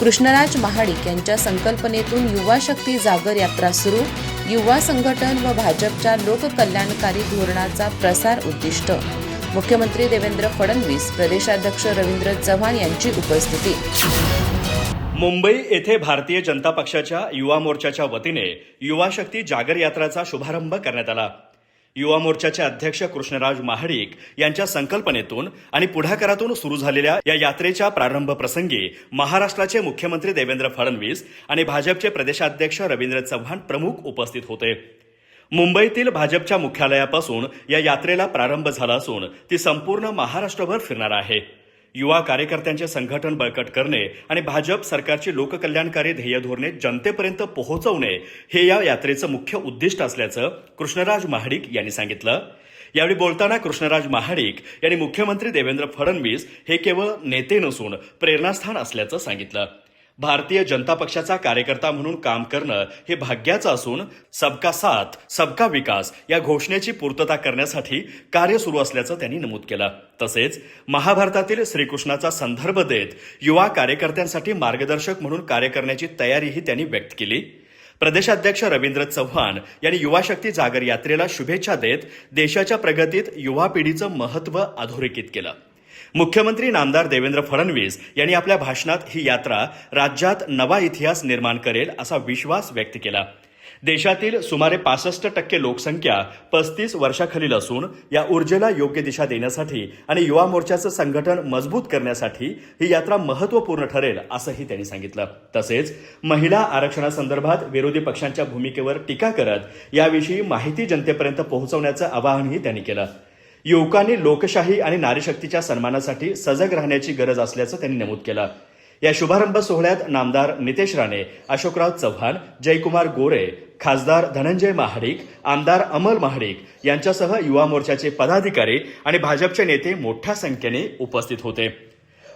कृष्णराज महाडिक यांच्या संकल्पनेतून युवा शक्ती जागर यात्रा सुरू, युवा संघटन व भाजपच्या लोककल्याणकारी धोरणाचा प्रसार उद्दिष्ट. मुख्यमंत्री देवेंद्र फडणवीस, प्रदेशाध्यक्ष रवींद्र चव्हाण यांची उपस्थिती. मुंबई येथे भारतीय जनता पक्षाच्या युवा मोर्चाच्या वतीने युवा शक्ती जागर यात्राचा शुभारंभ करण्यात आला. युवा मोर्चाचे अध्यक्ष कृष्णराज महाडिक यांच्या संकल्पनेतून आणि पुढाकारातून सुरू झालेल्या या यात्रेच्या प्रारंभ प्रसंगी महाराष्ट्राचे मुख्यमंत्री देवेंद्र फडणवीस आणि भाजपचे प्रदेशाध्यक्ष रवींद्र चव्हाण प्रमुख उपस्थित होते. मुंबईतील भाजपच्या मुख्यालयापासून या यात्रेला प्रारंभ झाला असून ती संपूर्ण महाराष्ट्रभर फिरणार आहे. युवा कार्यकर्त्यांचे संघटन बळकट करणे आणि भाजप सरकारची लोककल्याणकारी ध्येय धोरणे जनतेपर्यंत पोहोचवणे हे या यात्रेचं मुख्य उद्दिष्ट असल्याचं कृष्णराज महाडिक यांनी सांगितलं. यावेळी बोलताना कृष्णराज महाडिक यांनी मुख्यमंत्री देवेंद्र फडणवीस हे केवळ नेते नसून प्रेरणास्थान असल्याचं सांगितलं. भारतीय जनता पक्षाचा कार्यकर्ता म्हणून काम करणं हे भाग्याचं असून सबका साथ सबका विकास या घोषणेची पूर्तता करण्यासाठी कार्य सुरू असल्याचं त्यांनी नमूद केलं. तसेच महाभारतातील श्रीकृष्णाचा संदर्भ देत युवा कार्यकर्त्यांसाठी मार्गदर्शक म्हणून कार्य करण्याची तयारीही त्यांनी व्यक्त केली. प्रदेशाध्यक्ष रवींद्र चव्हाण यांनी युवा शक्ती जागर यात्रेला शुभेच्छा देत देशाच्या प्रगतीत युवा पिढीचं महत्त्व अधोरेखित केलं. मुख्यमंत्री नामदार देवेंद्र फडणवीस यांनी आपल्या भाषणात ही यात्रा राज्यात नवा इतिहास निर्माण करेल असा विश्वास व्यक्त केला. देशातील सुमारे 65% लोकसंख्या 35 वर्षाखालील असून या ऊर्जेला योग्य दिशा देण्यासाठी आणि युवा मोर्चाचं संघटन मजबूत करण्यासाठी ही यात्रा महत्त्वपूर्ण ठरेल असंही त्यांनी सांगितलं. तसेच महिला आरक्षणासंदर्भात विरोधी पक्षांच्या भूमिकेवर टीका करत याविषयी माहिती जनतेपर्यंत पोहोचवण्याचं आवाहनही त्यांनी केलं. युवकांनी लोकशाही आणि नारीशक्तीच्या सन्मानासाठी सजग राहण्याची गरज असल्याचं त्यांनी नमूद केलं. या शुभारंभ सोहळ्यात नामदार नितेश राणे, अशोकराव चव्हाण, जयकुमार गोरे, खासदार धनंजय महाडिक, आमदार अमल महाडिक यांच्यासह युवा मोर्चाचे पदाधिकारी आणि भाजपचे नेते मोठ्या संख्येने उपस्थित होते.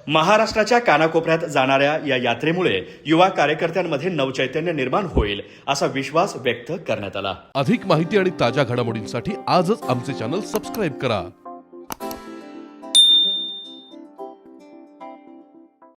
महाराष्ट्राच्या कानाकोपऱ्यात जाणाऱ्या या यात्रेमुळे युवा कार्यकर्त्यांमध्ये नवचैतन्य निर्माण होईल असा विश्वास व्यक्त करण्यात आला. अधिक माहिती आणि ताज्या घडामोडींसाठी आजच आमचे चॅनल सबस्क्राईब करा.